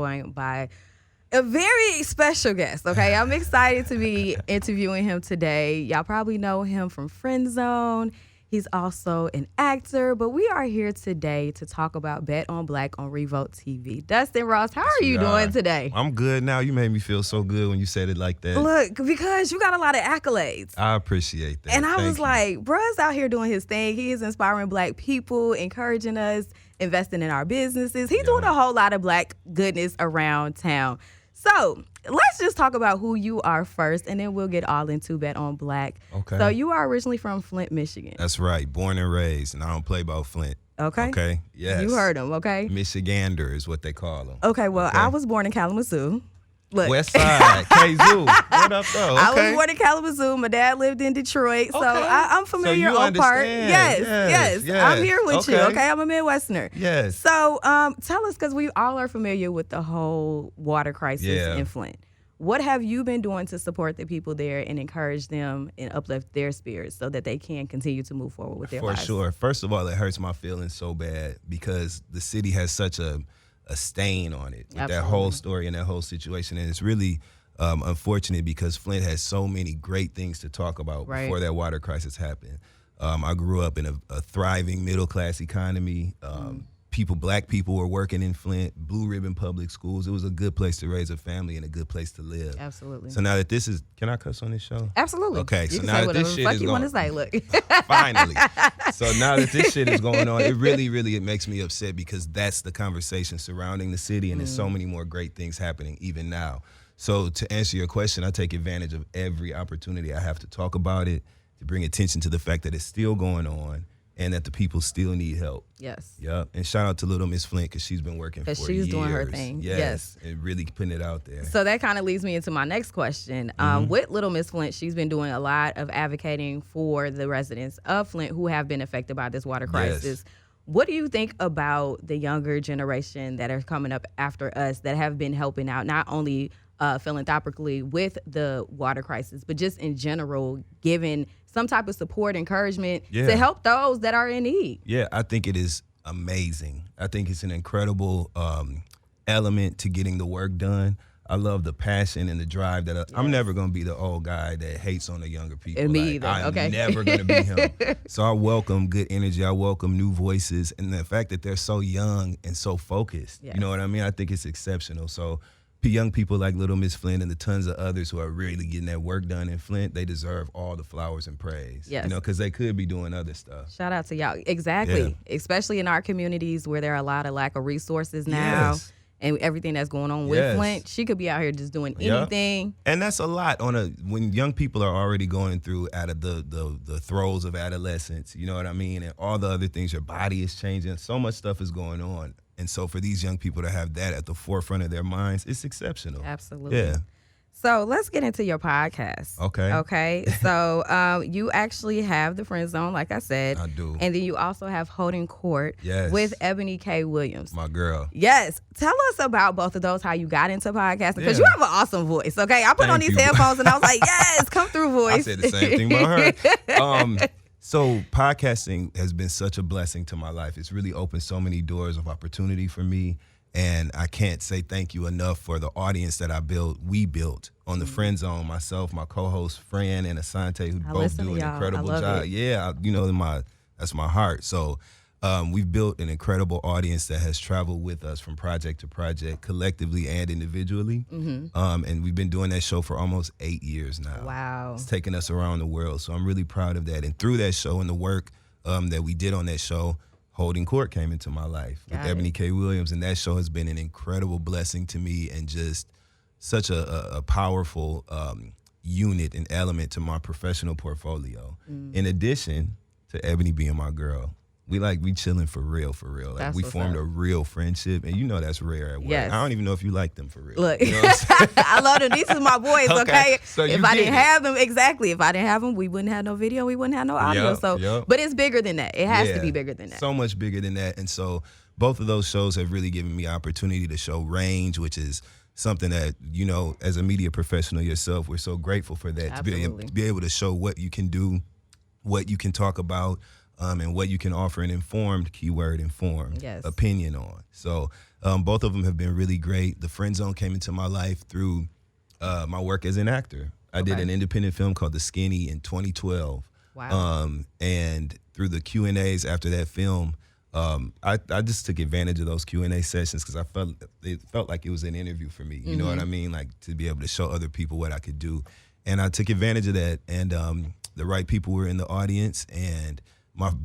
joined by a very special guest, okay? I'm excited to be interviewing him today. Y'all probably know him from Friend Zone. He's also an actor, but we are here today to talk about Bet on Black on Revolt TV. Dustin Ross, how are you doing today? I'm good now. You made me feel so good when you said it like that. Look, because you got a lot of accolades. I appreciate that. And I was you. like, bruh's out here doing his thing. He is inspiring Black people, encouraging us, investing in our businesses. He's doing a whole lot of Black goodness around town. So let's just talk about who you are first, and then we'll get all into Bet on Black. Okay. So you are originally from Flint, Michigan. That's right. Born and raised, and I don't play about Flint. Okay. Okay. Yes. You heard him, okay? Michigander is what they call them. Okay, well, I was born in Kalamazoo. Look. West Side, K-Zoo. What up, though? Okay. I was born in Kalamazoo. My dad lived in Detroit, so I'm familiar so on part. Yes. I'm here with you, okay? I'm a Midwesterner. Yes. So tell us, because we all are familiar with the whole water crisis in Flint. What have you been doing to support the people there and encourage them and uplift their spirits so that they can continue to move forward with their lives? For sure. First of all, it hurts my feelings so bad because the city has such a stain on it with that whole story and that whole situation. And it's really unfortunate because Flint has so many great things to talk about before that water crisis happened. I grew up in a thriving middle-class economy. Black people were working in Flint, blue ribbon public schools. It was a good place to raise a family and a good place to live. Absolutely. So now that this is, can I cuss on this show? Absolutely. Okay, you so can now say that this shit fuck is you going, want to say, look. Finally. So now that this shit is going on, it really it makes me upset because that's the conversation surrounding the city, and there's so many more great things happening even now. So to answer your question, I take advantage of every opportunity I have to talk about it, to bring attention to the fact that it's still going on and that the people still need help. Yes. Yep. And shout out to Little Miss Flint because she's been working for years. Because she's doing her thing. Yes. And really putting it out there. So that kind of leads me into my next question. With Little Miss Flint, she's been doing a lot of advocating for the residents of Flint who have been affected by this water crisis. Yes. What do you think about the younger generation that are coming up after us that have been helping out, not only philanthropically with the water crisis, but just in general, giving some type of support, encouragement to help those that are in need? Yeah, I think it is amazing. I think it's an incredible element to getting the work done. I love the passion and the drive that I'm never going to be the old guy that hates on the younger people. And me either. I'm never going to be him. So I welcome good energy. I welcome new voices. And the fact that they're so young and so focused, you know what I mean? I think it's exceptional. So young people like Little Miss Flint and the tons of others who are really getting that work done in Flint, they deserve all the flowers and praise. Yes. You know, because they could be doing other stuff. Shout out to y'all. Exactly. Yeah. Especially in our communities where there are a lot of lack of resources now. Yes. And everything that's going on with Flint, she could be out here just doing anything. And that's a lot when young people are already going through out of the throes of adolescence, you know what I mean? And all the other things, your body is changing. So much stuff is going on. And so for these young people to have that at the forefront of their minds, it's exceptional. Absolutely. Yeah. So let's get into your podcast. Okay. So you actually have the Friend Zone, like I said. I do. And then you also have Holding Court with Ebony K. Williams. My girl. Yes. Tell us about both of those, how you got into podcasting, because you have an awesome voice, okay? I put on these headphones and I was like, yes, come through, voice. I said the same thing about her. So podcasting has been such a blessing to my life. It's really opened so many doors of opportunity for me. And I can't say thank you enough for the audience that we built on the Friend Zone. Myself, my co-host Fran and Asante, who both do an incredible job. Yeah, that's my heart. So we've built an incredible audience that has traveled with us from project to project, collectively and individually. And we've been doing that show for almost 8 years now. Wow. It's taken us around the world. So I'm really proud of that. And through that show and the work that we did on that show, Holding Court came into my life with Ebony K. Williams, and that show has been an incredible blessing to me and just such a powerful unit and element to my professional portfolio. In addition to Ebony being my girl, we chilling for real. Like we formed a real friendship, and you know that's rare at work. Yes. I don't even know if you like them for real. Look, you know what I'm saying? I love them. These are my boys, okay? So if I didn't have them, if I didn't have them, we wouldn't have no video, we wouldn't have no audio. But it's bigger than that. It has to be bigger than that. So much bigger than that. And so both of those shows have really given me opportunity to show range, which is something that, you know, as a media professional yourself, we're so grateful for that. To be able to show what you can do, what you can talk about, and what you can offer an informed, keyword informed, opinion on. So Both of them have been really great. The Friend Zone came into my life through my work as an actor. I did an independent film called The Skinny in 2012. Wow. And through the Q&As after that film, I just took advantage of those Q&A sessions because it felt like it was an interview for me. You know what I mean? Like to be able to show other people what I could do. And I took advantage of that. And the right people were in the audience. And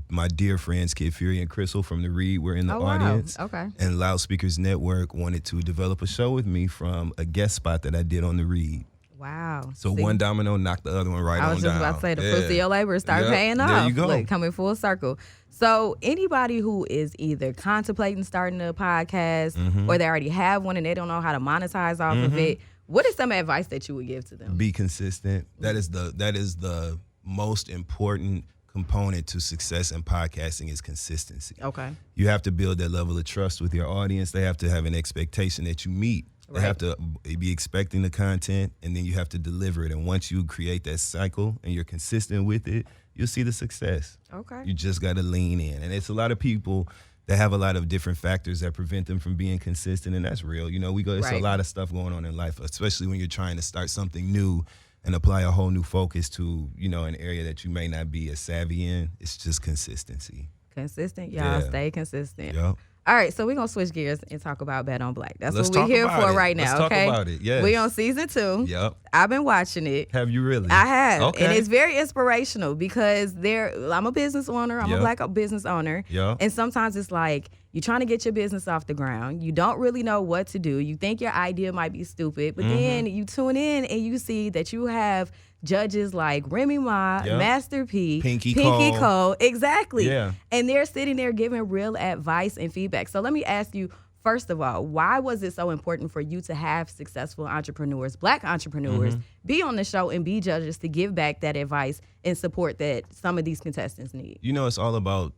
my dear friends, Kid Fury and Crystal from The Read were in the audience. Wow. Okay. And Loudspeakers Network wanted to develop a show with me from a guest spot that I did on The Read. Wow. So one domino knocked the other one right on down. I was just about to say the fruits of your labor start paying off. There you go. Look, coming full circle. So anybody who is either contemplating starting a podcast or they already have one and they don't know how to monetize off of it, what is some advice that you would give to them? Be consistent. That is the most important component to success in podcasting is consistency. Okay. You have to build that level of trust with your audience. They have to have an expectation that you meet. They have to be expecting the content, and then you have to deliver it. And once you create that cycle and you're consistent with it, you'll see the success. Okay. You just got to lean in. And it's a lot of people that have a lot of different factors that prevent them from being consistent, and that's real. You know, it's a lot of stuff going on in life, especially when you're trying to start something new and apply a whole new focus to, you know, an area that you may not be as savvy in. It's just consistency. Consistent, y'all. Stay consistent. Yep. All right, so we're going to switch gears and talk about Bet on Black. That's Let's what we're here for right now, Let's talk about it, yes. We on season 2. Yep. I've been watching it. Have you really? I have. Okay. And it's very inspirational because I'm a business owner. I'm a Black business owner. Yep. And sometimes it's like you're trying to get your business off the ground. You don't really know what to do. You think your idea might be stupid, but then you tune in and you see that you have judges like Remy Ma, Master P, Pinky Cole. Exactly. Yeah. And they're sitting there giving real advice and feedback. So let me ask you, first of all, why was it so important for you to have successful entrepreneurs, Black entrepreneurs, be on the show and be judges to give back that advice and support that some of these contestants need? You know, it's all about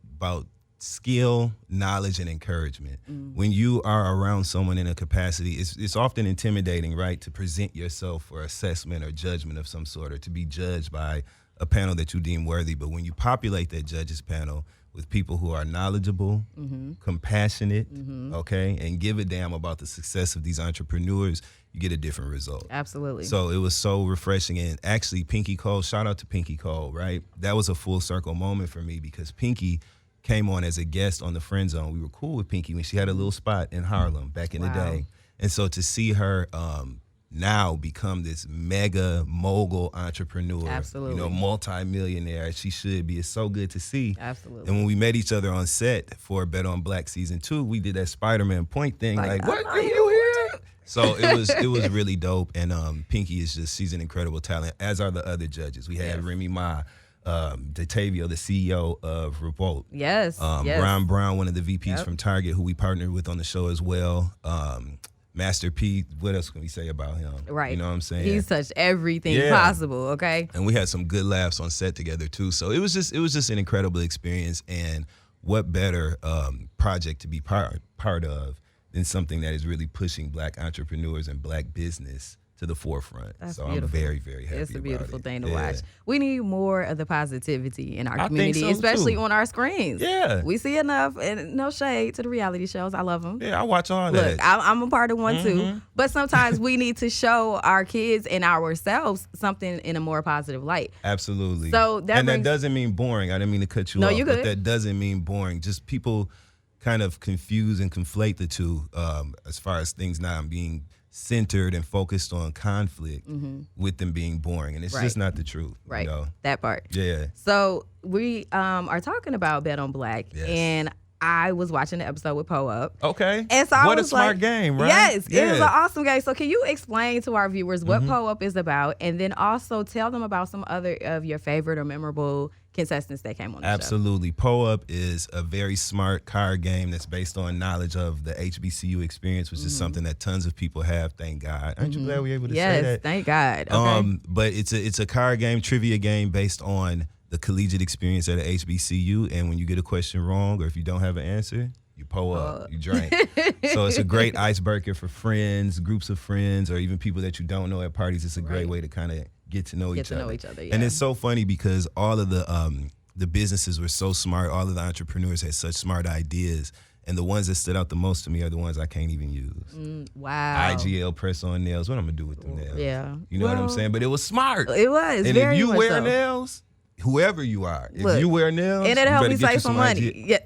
skill, knowledge, and encouragement. When you are around someone in a capacity, it's often intimidating, right, to present yourself for assessment or judgment of some sort, or to be judged by a panel that you deem worthy. But when you populate that judges panel with people who are knowledgeable, compassionate, okay, and give a damn about the success of these entrepreneurs, you get a different result. Absolutely. So it was so refreshing. And actually, Pinky Cole, shout out to Pinky Cole, right? That was a full circle moment for me because Pinky came on as a guest on the Friend Zone. We were cool with Pinky when she had a little spot in Harlem back in the day. And so to see her now become this mega mogul entrepreneur, Absolutely. you know, multi-millionaire, as she should be, it's so good to see. Absolutely. And when we met each other on set for Bet on Black season 2, we did that Spider-Man point thing, like what are you here? So it was really dope. And Pinky she's an incredible talent, as are the other judges. We had Remy Ma, Datavio, the CEO of Revolt. Yes. Ron Brown, one of the VPs from Target, who we partnered with on the show as well. Master P, what else can we say about him? Right. You know what I'm saying? He's touched everything possible, okay? And we had some good laughs on set together too. So it was just an incredible experience, and what better project to be part of than something that is really pushing Black entrepreneurs and Black business to the forefront. That's so beautiful. I'm very, very happy. It's a beautiful thing to Yeah. watch. We need more of the positivity in our I community, think so, especially too. on our screens. Yeah. We see enough, and no shade to the reality shows. I love them. Yeah, I watch all Look, that. I'm a part of one too. But sometimes we need to show our kids and ourselves something in a more positive light. Absolutely. So that that doesn't mean boring. I didn't mean to cut you No, off. you But good. that doesn't mean boring. Just people kind of confuse and conflate the two as far as things not being centered and focused on conflict with them being boring. And it's just not the truth. Right. You know? That part. Yeah. So we are talking about Bet on Black, and I was watching the episode with Poe Up. Okay. And so I what was a smart like, game, right? Yes, it was an awesome game. So can you explain to our viewers what Poe Up is about, and then also tell them about some other of your favorite or memorable contestants that came on the show? Absolutely. Poe Up is a very smart card game that's based on knowledge of the HBCU experience, which is something that tons of people have, thank God. Aren't you glad we were able to say that? Yes, thank God. Okay. But it's a card game, trivia game based on the collegiate experience at a HBCU, and when you get a question wrong or if you don't have an answer, you Poe up, you drink. So it's a great icebreaker for friends, groups of friends, or even people that you don't know at parties. It's a great way to kind of get to know each other. And it's so funny because all of the businesses were so smart. All of the entrepreneurs had such smart ideas. And the ones that stood out the most to me are the ones I can't even use. Wow. IGL press-on nails. What I'm gonna do with them nails? Yeah. You know what I'm saying? But it was smart. It was. And very if you much wear so. nails, whoever you are, Look, if you wear nails, and it you helped better me get save you some money. Yeah.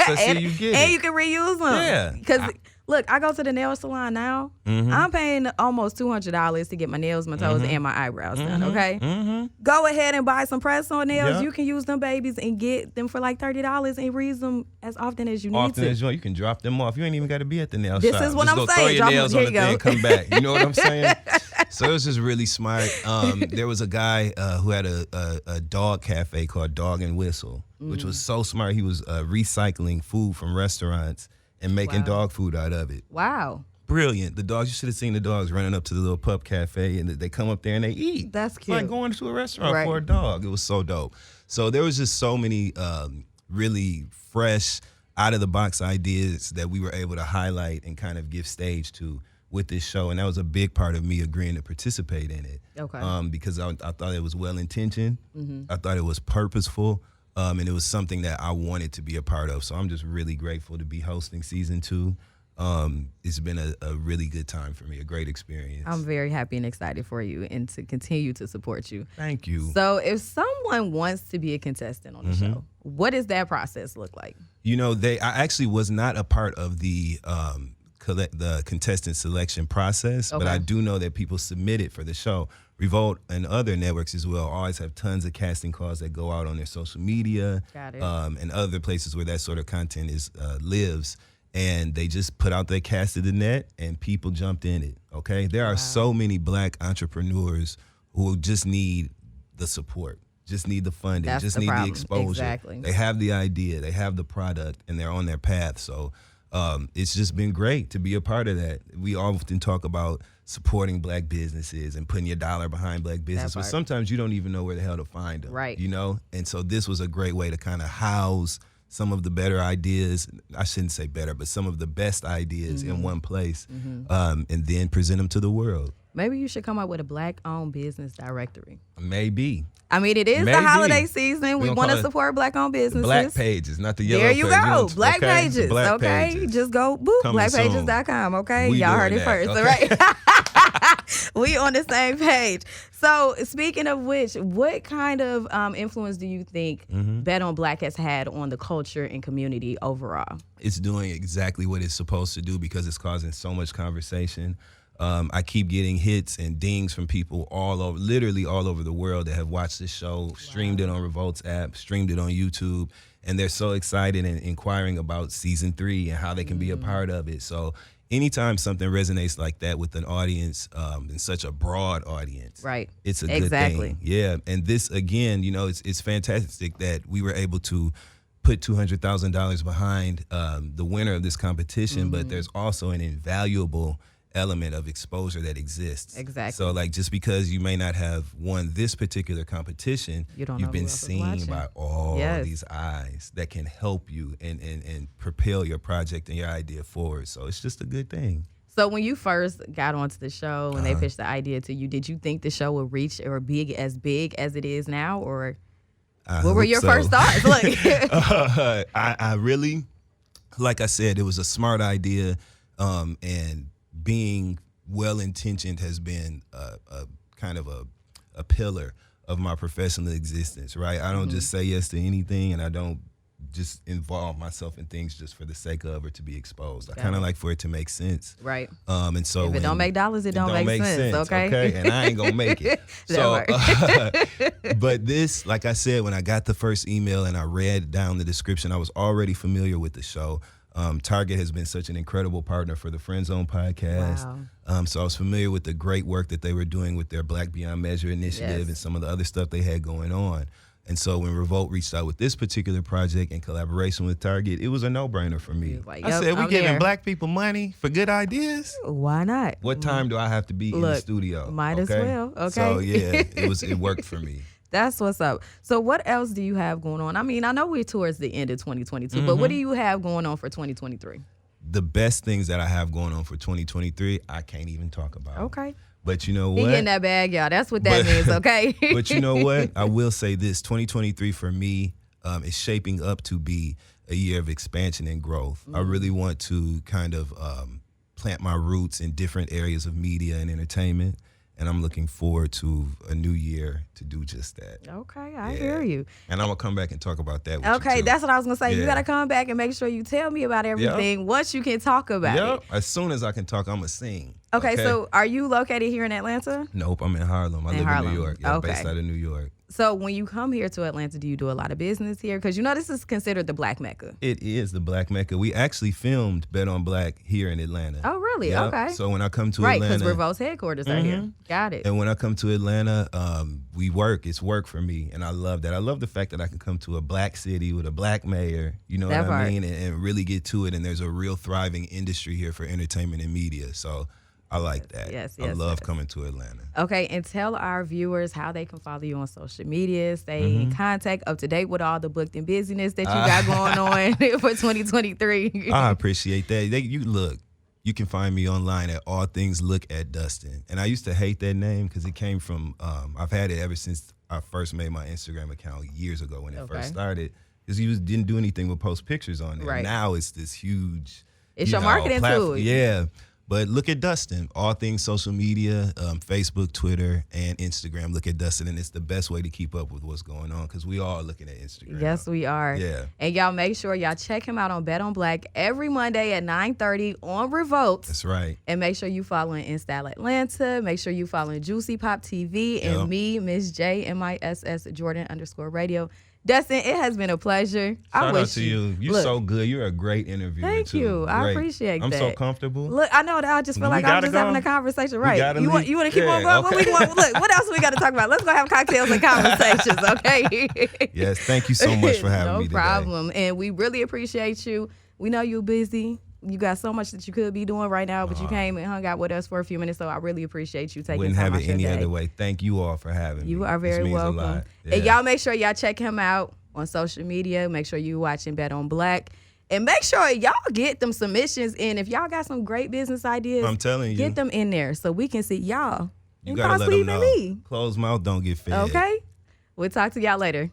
So see, you get and it. you can reuse them. Yeah. Because look, I go to the nail salon now. I'm paying almost $200 to get my nails, my toes, and my eyebrows done. Okay. Go ahead and buy some press-on nails. Yeah. You can use them babies and get them for like $30 and reuse them as often as you need Often to. as you can drop them off. You ain't even got to be at the nail This shop. is what Just I'm go saying. Throw your nails on Here the you thing go. and come back. You know what I'm saying? So it was just really smart. There was a guy who had a dog cafe called Dog and Whistle, which was so smart. He was recycling food from restaurants and making dog food out of it. Wow. Brilliant. The dogs, you should have seen the dogs running up to the little pup cafe and they come up there and they eat. That's It's cute. like going to a restaurant Right. for a dog. It was so dope. So there was just so many really fresh, out of the box ideas that we were able to highlight and kind of give stage to with this show. And that was a big part of me agreeing to participate in it. Okay. Because I thought it was well intentioned. I thought it was purposeful. And it was something that I wanted to be a part of. So I'm just really grateful to be hosting season 2. It's been a really good time for me, a great experience. I'm very happy and excited for you and to continue to support you. Thank you. So if someone wants to be a contestant on the show, what does that process look like? You know, I actually was not a part of the contestant selection process, but I do know that people submitted for the show. Revolt and other networks as well always have tons of casting calls that go out on their social media. Got it. And other places where that sort of content lives. And they just put out their cast of the net and people jumped in it, okay? There are so many black entrepreneurs who just need the support, just need the funding, That's just the need problem. the exposure. Exactly. They have the idea, they have the product, and they're on their path. So it's just been great to be a part of that. We often talk about supporting black businesses and putting your dollar behind black business, but sometimes you don't even know where the hell to find them, right? You know? And so this was a great way to kind of house some of the better ideas, I shouldn't say better, but some of the best ideas in one place, and then present them to the world. Maybe you should come up with a black-owned business directory. Maybe. I mean, it is the holiday season. We want to support black-owned businesses. Black Pages, not the yellow pages. There you pages. go. Black Pages. Black okay. Pages. Just go, boop, blackpages.com. Okay. Y'all heard it first. Okay. All right. We on the same page. So speaking of which, what kind of influence do you think Bet on Black has had on the culture and community overall? It's doing exactly what it's supposed to do because it's causing so much conversation. I keep getting hits and dings from people all over, literally all over the world that have watched this show, streamed it on Revolt's app, streamed it on YouTube, and they're so excited and inquiring about season 3 and how they can be a part of it. So anytime something resonates like that with an audience, and such a broad audience, right? It's a good thing. Yeah, and this again, you know, it's fantastic that we were able to put $200,000 behind the winner of this competition, but there's also an invaluable element of exposure that exists. Exactly. So like just because you may not have won this particular competition, you've been seen by all these eyes that can help you and propel your project and your idea forward. So it's just a good thing. So when you first got onto the show and they pitched the idea to you, did you think the show would reach or be as big as it is now, or what were your first thoughts? Look, I really, like I said, it was a smart idea, and being well-intentioned has been a kind of a pillar of my professional existence, right? I don't just say yes to anything, and I don't just involve myself in things just for the sake of or to be exposed. I kind of like for it to make sense. Right. And so if it don't make dollars, it don't make sense. Okay. And I ain't gonna make it. So, but this, like I said, when I got the first email and I read down the description, I was already familiar with the show. Target has been such an incredible partner for the Friend Zone podcast. Wow. So I was familiar with the great work that they were doing with their Black Beyond Measure initiative and some of the other stuff they had going on. And so when Revolt reached out with this particular project in collaboration with Target, it was a no-brainer for me. Like, I said, we giving black people money for good ideas? Why not? What time do I have to be in the studio? Might as well. Okay. So yeah, it worked for me. That's what's up. So what else do you have going on? I mean, I know we're towards the end of 2022, but what do you have going on for 2023? The best things that I have going on for 2023, I can't even talk about. Okay. But you know what? He getting that bag, y'all. That's what that means, okay? But you know what? I will say this, 2023 for me is shaping up to be a year of expansion and growth. I really want to kind of plant my roots in different areas of media and entertainment. And I'm looking forward to a new year to do just that. Okay, I hear you. And I'm going to come back and talk about that with you, Okay, too. that's what I was going to say. Yeah. You got to come back and make sure you tell me about everything once you can talk about it. As soon as I can talk, I'm going to sing. Okay, so are you located here in Atlanta? Nope, I'm in Harlem. I live in New York. Yeah, Okay. based out of New York. So when you come here to Atlanta, do you do a lot of business here? Because this is considered the Black Mecca. It is the Black Mecca. We actually filmed Bet on Black here in Atlanta. Oh, really? Yep. Okay. So when I come to Right, Atlanta. because Revolt's headquarters are here. Got it. And when I come to Atlanta, we work. It's work for me, and I love that. I love the fact that I can come to a black city with a black mayor, you know That what I part. mean, and really get to it. And there's a real thriving industry here for entertainment and media. So I like that. Yes, I love yes. coming to Atlanta. Okay, and tell our viewers how they can follow you on social media, stay in contact, up to date with all the booked and busyness that you got going on for 2023. I appreciate that. You can find me online at All Things Look at Dustin. And I used to hate that name because it came from, I've had it ever since I first made my Instagram account years ago when it first started. Because you didn't do anything but post pictures on there. Right. Now it's this huge. It's your marketing tool. Yeah. But look at Dustin. All things social media, Facebook, Twitter, and Instagram. Look at Dustin, and it's the best way to keep up with what's going on because we are looking at Instagram. Yes, we are. Yeah. And y'all make sure y'all check him out on Bet on Black every Monday at 9:30 on Revolt. That's right. And make sure you following InStyle Atlanta. Make sure you following Juicy Pop TV and me, Miss J, MISS Jordan _radio. Dustin, it has been a pleasure. Shout out to you. You're so good. You're a great interviewer. Thank you. I Great. appreciate I'm that. so comfortable. Look, I know that I just feel like I'm just having a conversation. Right. You want to keep on going? Okay. What we want? Look, what else we got to talk about? Let's go have cocktails and conversations, okay? Yes, thank you so much for having me today. No problem. And we really appreciate you. We know you're busy. You got so much that you could be doing right now, but you came and hung out with us for a few minutes, so I really appreciate you taking Wouldn't time have out it any your day. other way. Thank you all for having me. You are This very means a welcome. lot. And Yeah. y'all make sure y'all check him out on social media. Make sure you watching Bet on Black. And make sure y'all get them submissions in. If y'all got some great business ideas, I'm telling you. get them in there so we can see y'all. You and gotta let possibly them even know. me. Closed mouth don't get fed. Okay? We'll talk to y'all later.